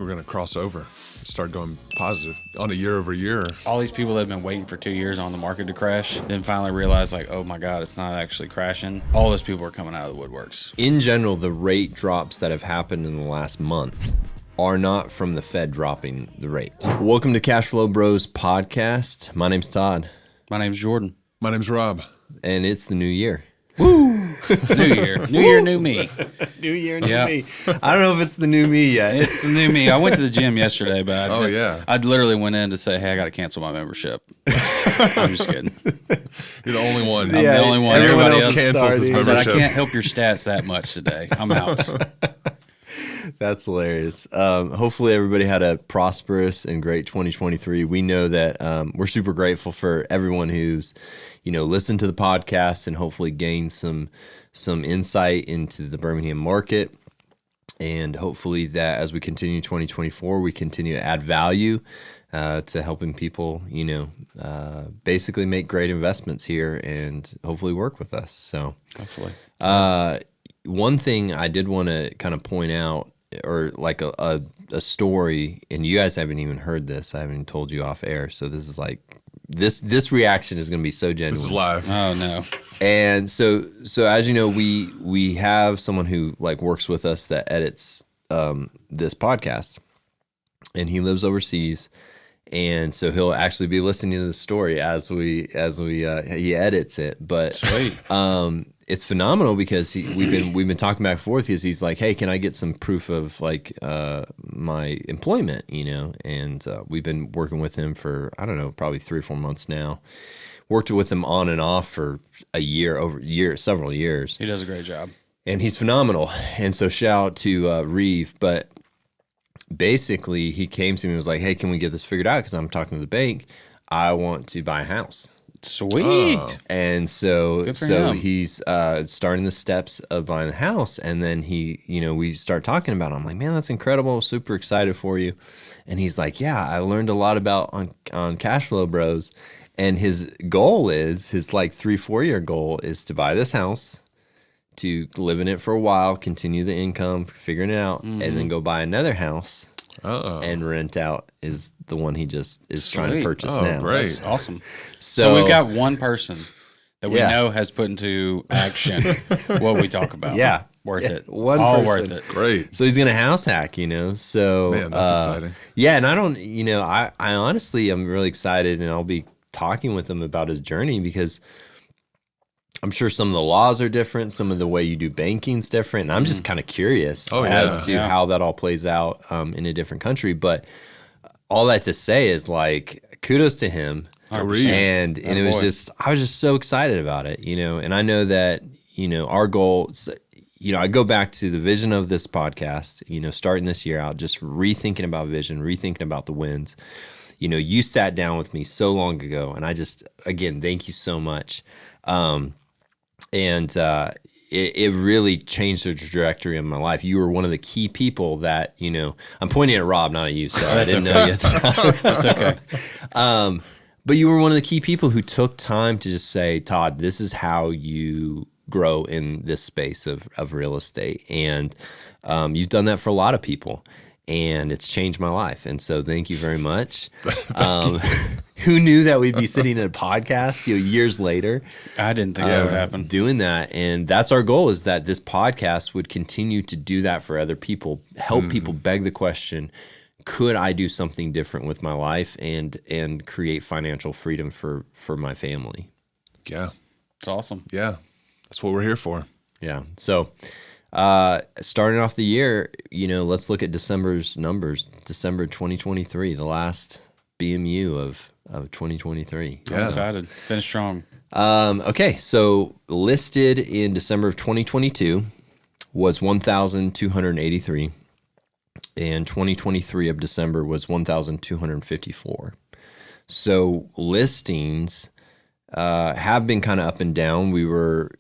we're going to cross over, start going positive on a year over year. All these people that have been waiting for 2 years on the market to crash, then finally realize, like, oh my God, it's not actually crashing. All those people are coming out of the woodworks. In general, the rate drops that have happened in the last month are not from the Fed dropping the rate. Welcome to Cash Flow Bros podcast. My name's Todd. My name's Jordan. My name's Rob. And it's the new year. Woo! New year. New year, new me. New year, new me. I don't know if it's the new me yet. It's the new me. I went to the gym yesterday, but I literally went in to say, hey, I got to cancel my membership. I'm just kidding. You're the only one. I'm the only one. Everybody else cancels his membership. I said, I can't help your stats that much today. I'm out. That's hilarious. Hopefully everybody had a prosperous and great 2023. We know that we're super grateful for everyone who's, listened to the podcast and hopefully gained some insight into the Birmingham market. And hopefully that as we continue 2024, we continue to add value to helping people, basically make great investments here and hopefully work with us. So hopefully. One thing I did want to kind of point out, or like a story, and you guys haven't even heard this. I haven't even told you off air. So this is like, this reaction is going to be so genuine. This is live. Oh no. And so as you know, we have someone who like works with us that edits this podcast, and he lives overseas. And so he'll actually be listening to the story as he edits it. But sweet. It's phenomenal because we've been talking back and forth because he's like, hey, can I get some proof of like my employment, and we've been working with him for, I don't know, probably 3 or 4 months now. Worked with him on and off for several years. He does a great job. And he's phenomenal. And so shout out to Reeve. But basically he came to me and was like, hey, can we get this figured out? Because I'm talking to the bank. I want to buy a house. Sweet. Oh. And so he's starting the steps of buying the house, and then we start talking about it. I'm like, man, that's incredible. Super excited for you. And he's like, yeah, I learned a lot about on Cash Flow Bros. And his goal is, his like 3-4 year goal is to buy this house, to live in it for a while, continue the income, figuring it out, and then go buy another house. And rent out is the one he just is trying to purchase now. Great. That's awesome. So we've got one person that we know has put into action what we talk about. Yeah. Worth it. One all person. worth it. Great. So he's going to house hack, so. Man, that's exciting. Yeah, and I don't, I honestly am really excited, and I'll be talking with him about his journey because I'm sure some of the laws are different. Some of the way you do banking's different. And I'm just kind of curious as to how that all plays out in a different country. But all that to say is like, kudos to him. And it was just, I was just so excited about it, and I know that, our goal, I go back to the vision of this podcast, starting this year out, just rethinking about vision, rethinking about the wins. You sat down with me so long ago, and I just, again, thank you so much. And it really changed the trajectory of my life. You were one of the key people that, I'm pointing at Rob, not at you, so I didn't know yet. That's okay. But you were one of the key people who took time to just say, Todd, this is how you grow in this space of real estate. And you've done that for a lot of people. And it's changed my life. And so thank you very much. Who knew that we'd be sitting in a podcast, years later? I didn't think that would happen. Doing that. And that's our goal, is that this podcast would continue to do that for other people, help people beg the question, could I do something different with my life and create financial freedom for my family? Yeah. It's awesome. Yeah. That's what we're here for. Yeah. So starting off the year, let's look at December's numbers. December 2023, the last BMU of 2023. I'm excited. Finish strong. Okay, so listed in December of 2022 was 1,283, and 2023 of December was 1,254. So listings have been kind of up and down. We were,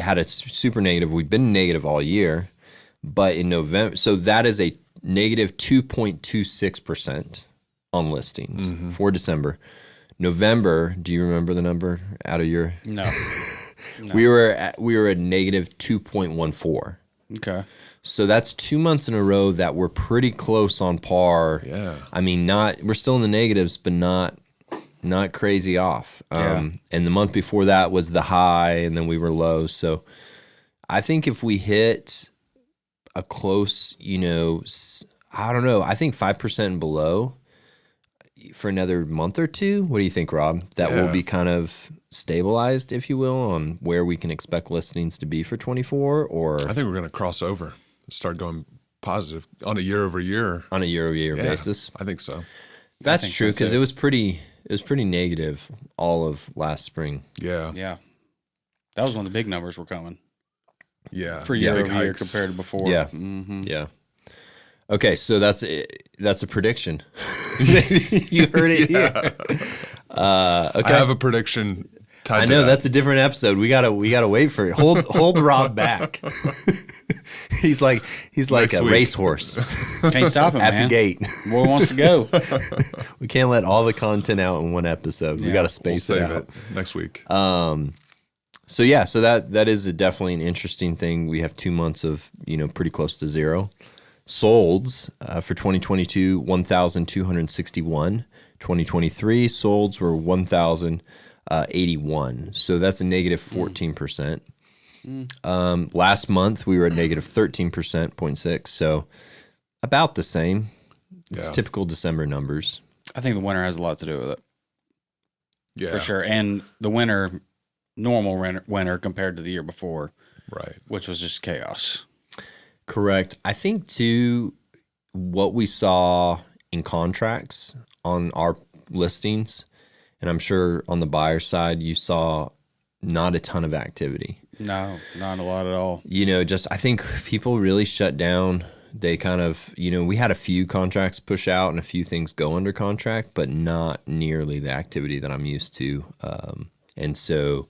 had a super negative. We've been negative all year, but in November, so that is a negative 2.26% on listings for December. November, do you remember the number out of your? No. We were at negative 2.14. Okay. So that's 2 months in a row that we're pretty close on par. Yeah. I mean, we're still in the negatives, but not crazy off. And the month before that was the high, and then we were low. So I think if we hit a close, I don't know, I think 5% and below for another month or two. What do you think, Rob? That will be kind of stabilized, if you will, on where we can expect listings to be for 24, or I think we're going to cross over, start going positive on a year-over-year. On a year-over-year basis. I think so. That's true, because it was pretty negative all of last spring. Yeah. Yeah. That was when the big numbers were coming. Yeah. For year-over-year compared to before. Yeah. Mm-hmm. Yeah. Okay, so that's a prediction. You heard it here. Okay. I have a prediction. I know that's a different episode. We gotta wait for it. Hold Rob back. he's like Next a week. racehorse Can't stop him, at man. the gate. Boy wants to go. We can't let all the content out in one episode. We gotta space We'll it save out. it next week. So yeah, so that is definitely an interesting thing. We have 2 months of pretty close to zero. Solds for 2022, 1,261. 2023 solds were 1,081. So that's a negative 14%. Last month we were at negative 13%, 0.6. So about the same. It's typical December numbers. I think the winter has a lot to do with it. Yeah. For sure. And the normal winter compared to the year before. Right. Which was just chaos. Correct. I think too, what we saw in contracts on our listings, and I'm sure on the buyer side, you saw not a ton of activity. No, not a lot at all. I think people really shut down. They kind of, we had a few contracts push out and a few things go under contract, but not nearly the activity that I'm used to. And so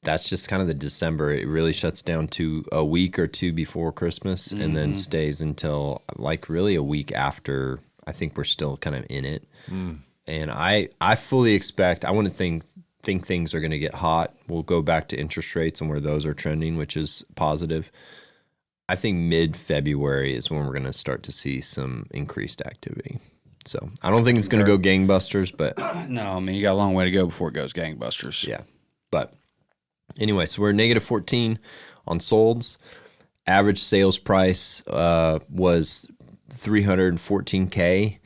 that's just kind of the December. It really shuts down to a week or two before Christmas and then stays until really a week after. I think we're still kind of in it. And I fully expect, I want to think things are going to get hot. We'll go back to interest rates and where those are trending, which is positive. I think mid-February is when we're going to start to see some increased activity. So I don't think it's going to go gangbusters, but No, I mean, you got a long way to go before it goes gangbusters. yeah. But anyway, so we're negative 14 on solds. Average sales price was $314K,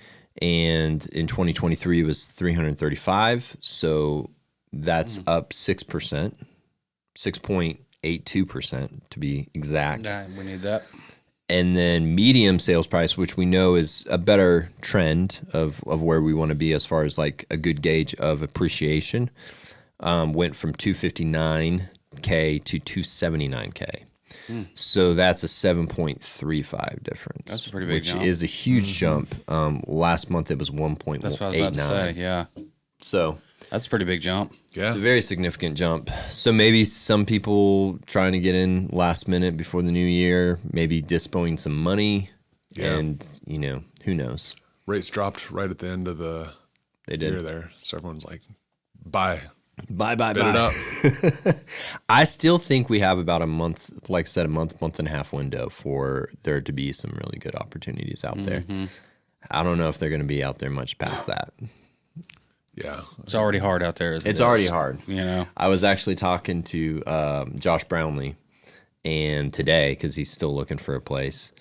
and in 2023 it was $335. So that's up 6%, 6.82% to be exact. Yeah, we need that. And then medium sales price, which we know is a better trend of where we want to be as far as like a good gauge of appreciation, went from 259K to 279K. So that's a 7.35 difference. That's a pretty big jump. Which is a huge jump. Last month it was 1.89. That's what I was about to say, yeah. So That's a pretty big jump. Yeah. it's a very significant jump. So maybe some people trying to get in last minute before the new year, maybe dispoing some money, and who knows? Rates dropped right at the end of the They did. year there. So everyone's like, buy. Bye. Bid it up. I still think we have about a month, like I said, month and a half window for there to be some really good opportunities out there. I don't know if they're going to be out there much past that. Yeah. It's already hard out there. It's already hard. I was actually talking to Josh Brownlee and today, because he's still looking for a place,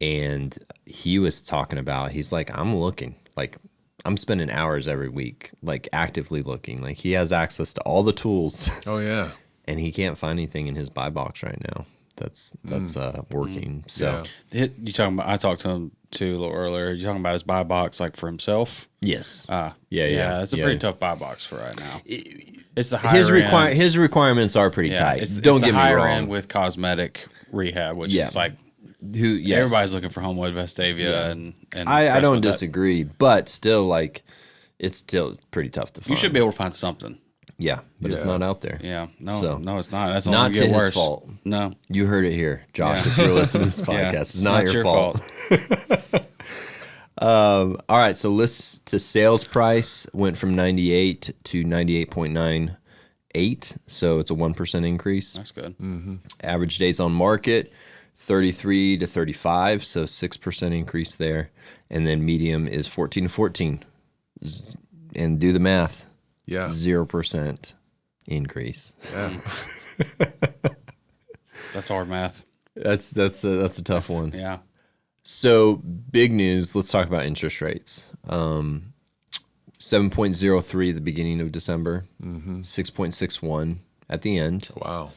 and he was talking about, he's like, I'm looking, like I'm spending hours every week, like actively looking. Like he has access to all the tools. Oh, yeah. And he can't find anything in his buy box right now that's working. So You talking about? I talked to him too a little earlier. You talking about his buy box like for himself? yes, Yeah. It's a pretty tough buy box for right now. It's the higher end. his requirements are pretty tight. Don't it's get the me higher wrong. end with cosmetic rehab, which is like Yes. everybody's looking for Homewood, Vestavia, and I don't Crestwood. disagree, but still, like, it's still pretty tough to find. You should be able to find something. Yeah, but it's Yeah. not out there. Yeah. No, So, no, it's not. That's not only to get his worse. fault. No. You heard it here, Josh. Yeah. If you're listening to this Yeah, podcast, it's not your fault. fault. All right, so list to sales price went from 98 to 98.98, so it's a 1% increase. That's good. Average days on market, 33 to 35, so 6% increase there. And then medium is 14 to 14. And do the math. Yeah. 0% increase. Yeah. That's hard math. That's a tough one. Yeah. So big news. Let's talk about interest rates. 7.03 at the beginning of December, 6.61 at the end, Wow.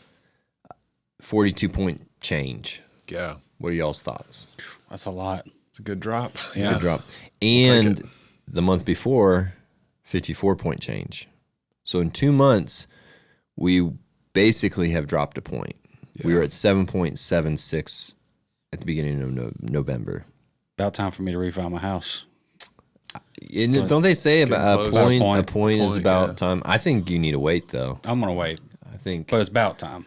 42-point change. Yeah. What are y'all's thoughts? That's a lot. It's a good drop. Yeah. Good drop. take And it. the month before, 54-point change. So in 2 months, we basically have dropped a point. We Yeah. were at 7.76 at the beginning of November. About time for me to refi my house. And don't they say about a close. point? A Point. point is Point, about yeah. time. I think you need to wait though. I'm gonna wait, I think. but it's about time.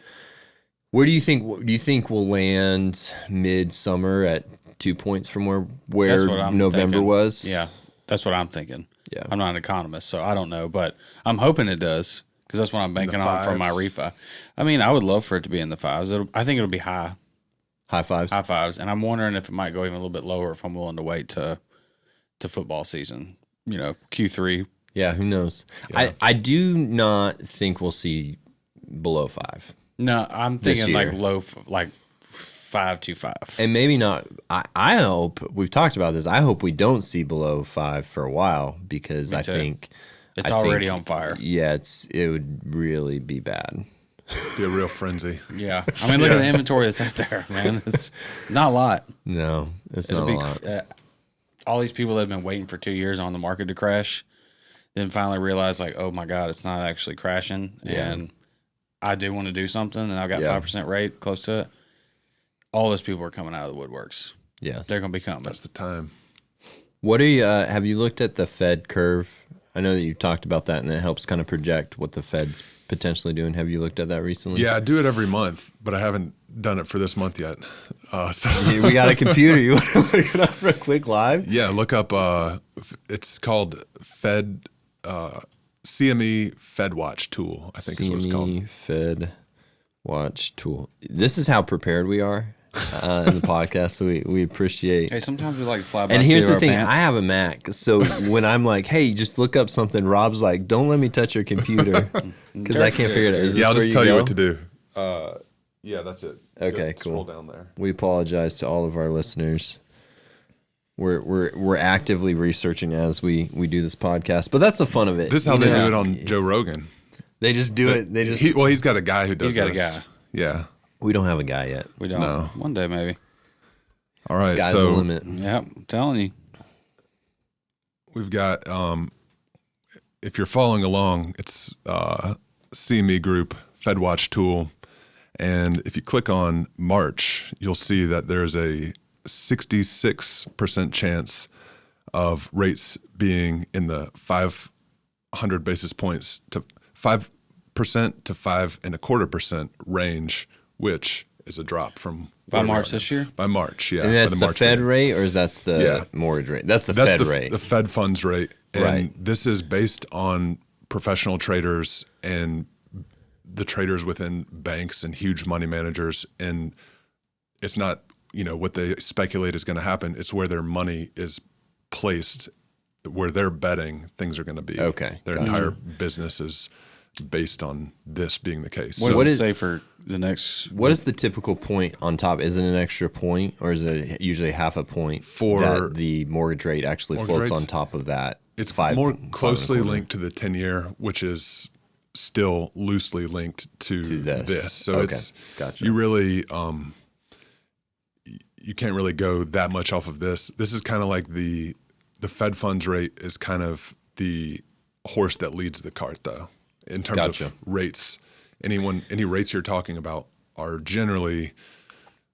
Where do you think? Do you think we'll land midsummer at 2 points from where That's what I'm November thinking. was? Yeah, that's what I'm thinking. Yeah. I'm not an economist, so I don't know, but I'm hoping it does because that's what I'm banking on for my fives. refi. I mean, I would love for it to be in the fives. I think it'll be high High fives. fives, and I'm wondering if it might go even a little bit lower if I'm willing to wait to football season. You know, Q3. Yeah, who knows? Yeah. I do not think we'll see below 5. No, I'm This thinking like year. low, like 5.25. And maybe not. I hope, we've talked about this, I hope we don't see below 5 for a while because Me I too. think It's I already think- on fire. Yeah, it would really be bad. Be a real frenzy. Yeah, I mean, look at the inventory that's out there, man. It's not a lot. No, it's It'll not a be lot. all these people that have been waiting for 2 years on the market to crash, then finally realize like, oh my God, it's not actually crashing, Yeah. and I do want to do something, and I've got Yeah. 5% rate close to it. All those people are coming out of the woodworks. Yeah. They're gonna be coming. That's the time. What are you? Have you looked at the Fed curve? I know that you talked about that, and it helps kind of project what the Fed's potentially doing. Have you looked at that recently? Yeah, I do it every month, but I haven't done it for this month yet. So We got a computer. You want to look it up real quick live? yeah, look up. It's called Fed CME Fed Watch tool. I think is what it's called. CME Fed Watch tool. This is how prepared we are in the podcast. So we appreciate. Hey, sometimes we like to fly by. And here's seat the of our thing, pants. I have a Mac, so when I'm like, "Hey, just look up something," Rob's like, "Don't let me touch your computer because I can't figure it out." Is this Yeah, I'll where just tell you go? what to do. Yeah, that's it. Okay, Go, cool. Scroll down there. We apologize to all of our listeners. We're actively researching as we do this podcast, but that's the fun of it. This is how You they know, do it on Joe Rogan. They just do it. They just. He's got a guy who does. He's got a this. guy. Yeah. We don't have a guy yet. We don't. No. One day maybe. All right. Sky's the So limit. Yeah, I'm telling you. we've got. If you're following along, it's CME Group Fed Watch tool, and if you click on March, you'll see that there's a 66% chance of rates being in the 500 basis points to 5% to 5.25% range, which is a drop from By where we March are this now. year? By March, yeah. And that's by the March Fed meeting. rate, or that's the Yeah. mortgage rate? That's the That's Fed the, rate. the Fed funds rate. And Right. this is based on professional traders and the traders within banks and huge money managers. And it's not, what they speculate is going to happen. It's where their money is placed, where they're betting things are going to be. Okay, Their gotcha. entire business is based on this being the case. What does What it is- say for the next? What is the typical point on top? Is it an extra point, or is it usually half a point For- that the mortgage rate actually Mortgage floats rates? on top of that? It's five more and closely a quarter? linked to the 10-year, which is still loosely linked to this. So Okay, it's gotcha. you really you can't really go that much off of this. This is kind of like the Fed funds rate is kind of the horse that leads the cart, though, in terms Gotcha. of rates. Any rates you're talking about are generally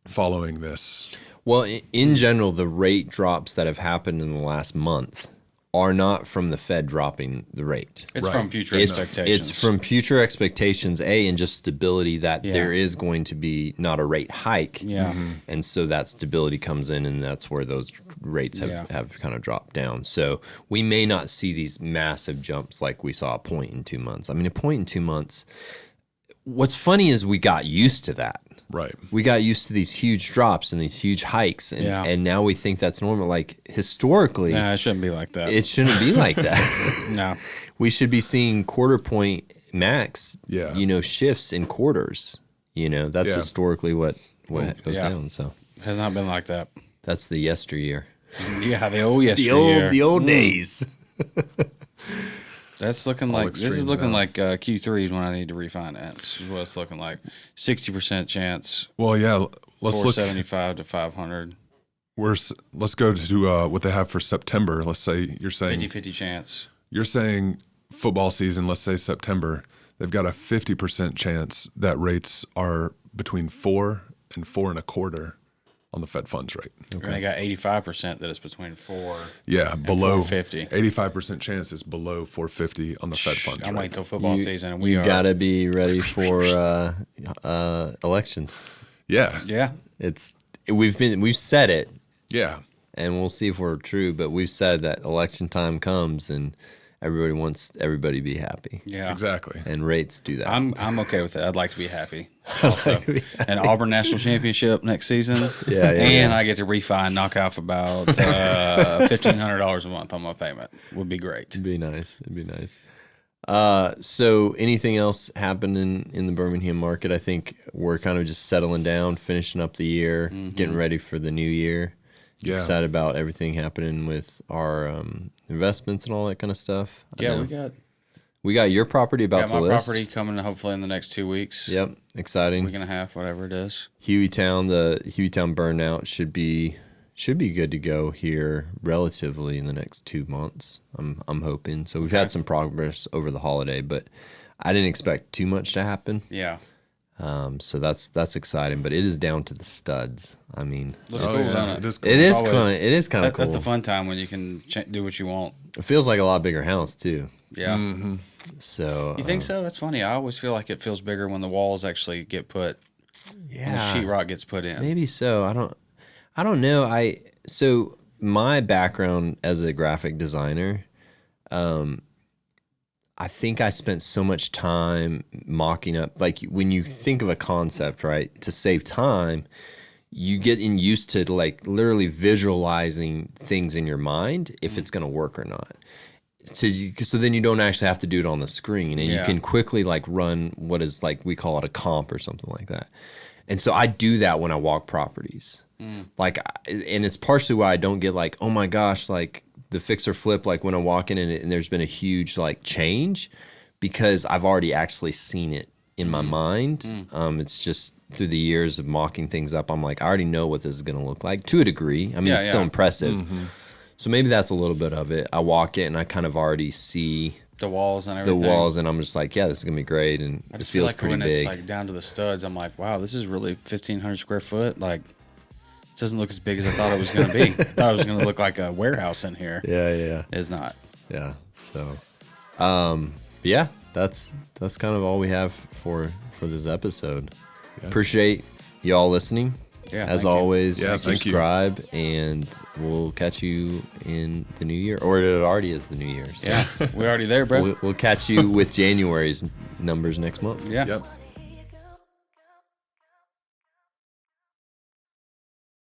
following this. Well, in general, the rate drops that have happened in the last month are not from the Fed dropping the rate. It's Right. from future It's expectations. from future expectations, and just stability that Yeah. there is going to be not a rate hike. Yeah. And so that stability comes in, and that's where those rates have kind of dropped down. So we may not see these massive jumps like we saw a point in 2 months. I mean, a point in 2 months. What's funny is we got used to that. Right. We got used to these huge drops and these huge hikes, and now we think that's normal. Like historically, Nah, it shouldn't be like that. it shouldn't be like that. No. We should be seeing quarter point max, Yeah. shifts in quarters. That's Yeah. historically what goes Yeah. down. So Has not been like that. that's the yesteryear. Yeah, the old yesteryear. The old days. That's looking like this is extremes looking now. like Q3 is when I need to refinance. Is what it's looking like. 60% chance, Well, yeah. Let's look. 475 to 500, Let's go to what they have for September. Let's say 50-50 chance. you're saying football season. Let's say September. They've got a 50% chance that rates are between 4 and 4.25 on the Fed funds rate. And they got 85% that it's between 4. Yeah, below 450. 85% chance is below 450 on the Fed funds I'm rate. waiting till football season, and we You are. gotta be ready for elections. Yeah, Yeah, We've said it, yeah, and we'll see if we're true. But we've said that election time comes, and everybody wants everybody to be happy, yeah. exactly. and rates do that. I'm okay with it. I'd like to be happy. Also, an Auburn national championship next season. Yeah, and I get to refi and knock off about $1,500 a month on my payment. Would be great. It'd be nice. So anything else happening in the Birmingham market? I think we're kind of just settling down, finishing up the year, getting ready for the new year. Yeah. Excited about everything happening with our investments and all that kind of stuff. I Yeah, know. We got your property about got to my list. property coming hopefully in the next 2 weeks. Yep, exciting. Week and a half, whatever it is. Hueytown, the Hueytown burnout should be good to go here relatively in the next 2 months. I'm hoping. So we've had some progress over the holiday, but I didn't expect too much to happen. Yeah. So that's exciting, but it is down to the studs. I mean, Looks Oh, cool, yeah, doesn't it it? is cool. it is always- kind of cool. That's the fun time when you can do what you want. It feels like a lot bigger house too. Yeah. So You think so? That's funny. I always feel like it feels bigger when the walls actually get put, when the yeah, sheetrock gets put in. maybe so. I don't know. So my background as a graphic designer, I think I spent so much time mocking up. Like when you think of a concept, right, to save time, you get used to like literally visualizing things in your mind if it's going to work or not. So then you don't actually have to do it on the screen, and you Yeah. can quickly like run what is like, we call it a comp or something like that. And so I do that when I walk properties. Like, and it's partially why I don't get like, oh my gosh, like the fix or flip, like when I walk in and there's been a huge like change, because I've already actually seen it in my mind. It's just through the years of mocking things up, I'm like, I already know what this is going to look like to a degree. I mean, it's still impressive. So maybe that's a little bit of it. I walk it and I kind of already see The walls and the everything. walls, and I'm just like, yeah, this is going to be great. And I it just feel feels like pretty when big. it's like down to the studs, I'm like, wow, this is really 1,500 square foot. Like, it doesn't look as big as I thought it was going to be. I thought it was going to look like a warehouse in here. Yeah. It's not. Yeah. So, yeah, that's kind of all we have for this episode. Appreciate y'all listening. Yeah, As thank you. always, Yeah, thank you. subscribe, and we'll catch you in the new year, or it already is the new year. So Yeah, we're already there, bro. we'll catch you with January's numbers next month. Yeah. Yep.